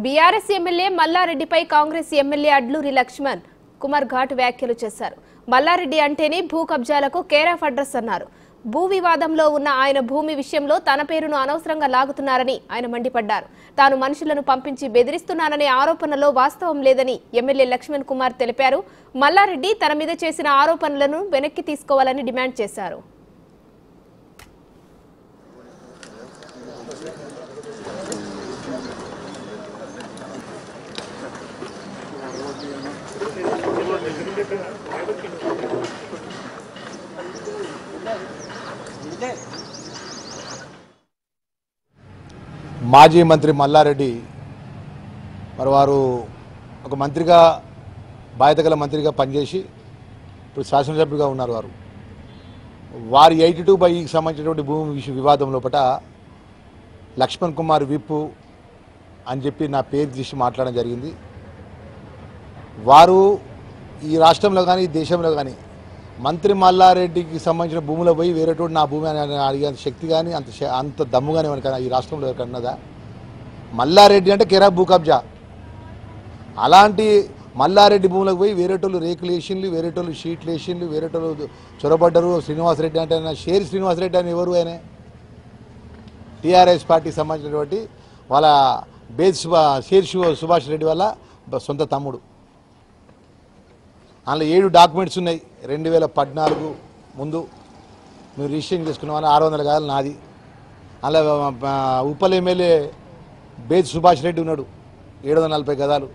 BRS MLA మల్లారెడ్డిపై Congress MLA Adluri Laxman Kumar ఘాట్ వ్యాఖ్యలు చేశారు. మల్లారెడ్డి అంటేనే భూ కబ్జాలకు కేర్ ఆఫ్ అడ్రస్ అన్నారు. భూ వివాదంలో ఉన్న ఆయన భూమి విషయంలో తన పేరును అనవసరంగా లాగుతున్నారని ఆయన మండిపడ్డారు. తాను మనుషులను పంపించి బెదిరిస్తున్నాననే ఆరోపణలో వాస్తవం లేదని ఎమ్మెల్యే లక్ష్మణ్ కుమార్ తెలిపారు. మల్లారెడ్డి తన మీద చేసిన ఆరోపణలను వెనక్కి తీసుకోవాలని డిమాండ్ చేశారు. మాజీ మంత్రి మల్లారెడ్డి మరి వారు ఒక మంత్రిగా బాధ్యతగల మంత్రిగా పనిచేసి ఇప్పుడు శాసనసభ్యుడిగా ఉన్నారు. వారి 82/కి సంబంధించినటువంటి భూమి వివాదం లోపల లక్ష్మణ్ కుమార్ విప్పు అని చెప్పి నా పేరు తీసి మాట్లాడడం జరిగింది. వారు ఈ రాష్ట్రంలో కానీ ఈ దేశంలో కానీ మంత్రి మల్లారెడ్డికి సంబంధించిన భూములో పోయి వేరేటోడు నా భూమి అని అడిగే శక్తి కానీ అంత దమ్ము కానీ మనకన్నా ఈ రాష్ట్రంలో ఎవరికన్నదా? మల్లారెడ్డి అంటే కేరా భూ కబ్జా. అలాంటి మల్లారెడ్డి భూములకు పోయి వేరేటోళ్ళు రేకులు వేసిండ్లు, వేరేటోళ్ళు షీట్లు వేసిండ్లు, వేరేటోళ్ళు చొరబడ్డరు. శ్రీనివాసరెడ్డి అంటే షేర్ శ్రీనివాసరెడ్డి అని ఎవరు? ఆయన టీఆర్ఎస్ పార్టీకి సంబంధించినటువంటి వాళ్ళ షేర్ సుభాష్ రెడ్డి వాళ్ళ సొంత తమ్ముడు. అందులో 7 డాక్యుమెంట్స్ ఉన్నాయి. 2014 ముందు మీరు రిజిస్ట్రేషన్ చేసుకున్న వాళ్ళ 600 గదాలు నాది. అందులో ఉప్పల్ ఎమ్మెల్యే బేజ్ సుభాష్ రెడ్డి ఉన్నాడు, 740 గదాలు.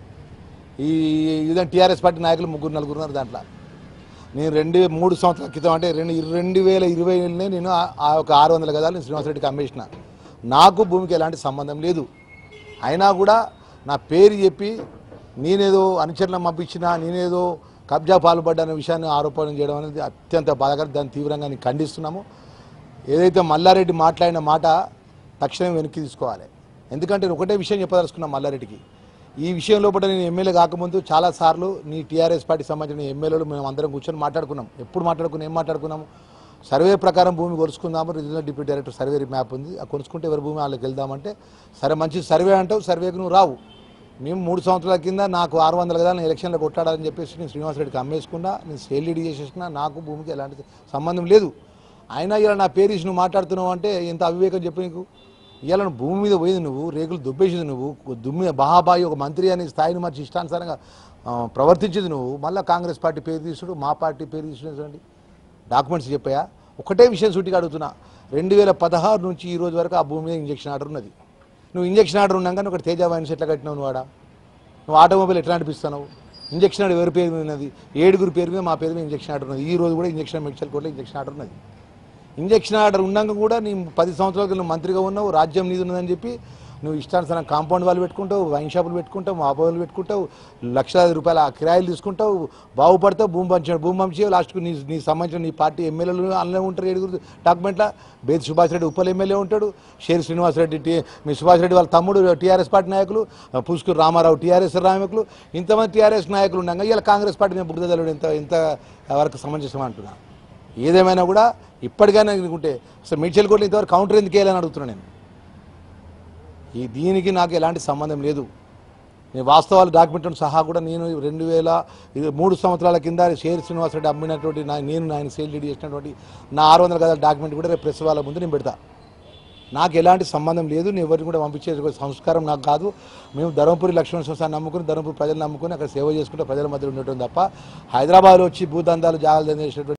ఈ విధంగా టీఆర్ఎస్ పార్టీ నాయకులు 3-4 ఉన్నారు. దాంట్లో నేను 3 సంవత్సరాల క్రితం అంటే 2020 నేను ఆ ఒక 600 గదాలు నేను శ్రీనివాసరెడ్డికి అమ్మేసిన. నాకు భూమికి ఎలాంటి సంబంధం లేదు. అయినా కూడా నా పేరు చెప్పి నేనేదో అనుచరణ పంపించినా, నేనేదో కబ్జా పాల్పడ్డనే విషయాన్ని ఆరోపణ చేయడం అనేది అత్యంత బాధాకరం. దాన్ని తీవ్రంగా నేను ఖండిస్తున్నాము. ఏదైతే మల్లారెడ్డి మాట్లాడిన మాట తక్షణం వెనక్కి తీసుకోవాలి. ఎందుకంటే నేను ఒకటే విషయం చెప్పదలుచుకున్నాను మల్లారెడ్డికి. ఈ విషయం లోపల నేను ఎమ్మెల్యే కాకముందు చాలాసార్లు నీ టీఆర్ఎస్ పార్టీకి సంబంధించిన ఎమ్మెల్యేలు మేము అందరం కూర్చొని మాట్లాడుకున్నాం. ఎప్పుడు మాట్లాడుకున్నాం? ఏం మాట్లాడుకున్నాము? సర్వే ప్రకారం భూమి కొలుసుకుందాము. Regional deputy director survey map ఉంది, ఆ కొలుసుకుంటే ఎవరి భూమి వాళ్ళకి వెళ్దామంటే సరే మంచి సర్వే అంటావు, సర్వేకి నువ్వు రావు. మేము 3 సంవత్సరాల కింద నాకు 600 గదాలు నేను ఎలక్షన్లో కొట్టాడని చెప్పేసి నేను శ్రీనివాసరెడ్డికి అమ్మేసుకున్నా, నేను సేల్ డీడీ చేసేసిన. నాకు భూమికి ఎలాంటి సంబంధం లేదు. అయినా ఇలా నా పేరు ఇచ్చి నువ్వు మాట్లాడుతున్నావు అంటే ఎంత అవివేకం చెప్పు నీకు. ఇలా భూమి మీద పోయింది నువ్వు, రేకులు దుబ్బేసింది నువ్వు, బహాబాయి ఒక మంత్రి అని స్థాయిని మార్చి ఇష్టానుసారంగా ప్రవర్తించింది నువ్వు. మళ్ళీ కాంగ్రెస్ పార్టీ పేరు తీసుడు, మా పార్టీ పేరు తీసుకునేసండి డాక్యుమెంట్స్ చెప్పాయా? ఒకటే విషయం సూటిగా అడుగుతున్నా. 2016 నుంచి ఈ రోజు వరకు ఆ భూమి మీద ఇంజక్షన్ ఆర్డర్ ఉన్నది. నువ్వు ఇంజక్షన్ ఆర్డర్ ఉన్నాక ఒకటి తేజ వైన్స్ ఎట్లా కట్టినావు? నువ్వు ఆటోమొబైల్ ఎట్లా నడిపిస్తున్నావు? ఇంజక్షన్ ఆర్డర్ ఎవరి పేరు మీద ఉన్నది? 7 పేరు మీద, మా పేరు మీద ఇంజక్షన్ ఆర్డర్ ఉన్నది. ఈ రోజు కూడా ఇంజక్షన్ మెడికల్ కోర్టులో ఇంజక్షన్ ఆర్డర్ ఉన్నది. ఇంజక్షన్ ఆర్డర్ ఉన్నాక కూడా నీ 10 సంవత్సరాల నువ్వు మంత్రిగా ఉన్నావు, రాజ్యం నీది ఉన్నదని చెప్పి నువ్వు ఇష్టానుసారం కాంపౌండ్ వాళ్ళు పెట్టుకుంటావు, వైన్ షాపులు పెట్టుకుంటావు, మాబోలు పెట్టుకుంటావు, లక్షలాది రూపాయల కిరాయిలు తీసుకుంటావు, బాగుపడతావు, భూమి పంచి లాస్ట్కు నీ సంబంధించిన నీ పార్టీ ఎమ్మెల్యేలు అందులో ఉంటారు. 7 డాక్యుమెంట్ల బేది సుభాష్ రెడ్డి ఉప్పల్ ఎమ్మెల్యే ఉంటాడు, షేర్ శ్రీనివాసరెడ్డి మీ సుభాష్ రెడ్డి వాళ్ళ తమ్ముడు టీఆర్ఎస్ పార్టీ నాయకులు, పుష్కూరు రామారావు టీఆర్ఎస్ నాయకులు, ఇంతమంది టీఆర్ఎస్ నాయకులు ఉండగా ఇలా కాంగ్రెస్ పార్టీ నేను బుద్ధదలుడు ఎంత వరకు సమంజసం అంటున్నా. ఏదేమైనా కూడా ఇప్పటికైనా అనుకుంటే అసలు మెడికల్ కోర్టులో ఇంతవరకు కౌంటర్ ఎందుకు వేయాలని అడుగుతున్నాను నేను. దీనికి నాకు ఎలాంటి సంబంధం లేదు. నేను వాస్తవాలు డాక్యుమెంట్లను సహా కూడా నేను 2003 సంవత్సరాల కింద షేర్ శ్రీనివాసరెడ్డి అమ్మినటువంటి నేను ఆయన సేల్ డీడీ చేసినటువంటి నా 600 గదాల డాక్యుమెంట్ కూడా రేపు ప్రెస్ వాళ్ళ ముందు నేను పెడతా. నాకు ఎలాంటి సంబంధం లేదు. నేను ఎవరిని కూడా పంపించే సంస్కారం నాకు కాదు. మేము ధర్మపురి లక్ష్మణ సంస్థాన్ని నమ్ముకుని, ధర్మపురి ప్రజలు నమ్ముకుని అక్కడ సేవ చేసుకుంటే ప్రజల మధ్య ఉండటం తప్ప హైదరాబాద్లో వచ్చి భూదందాలు జాగాలు చేసేటువంటి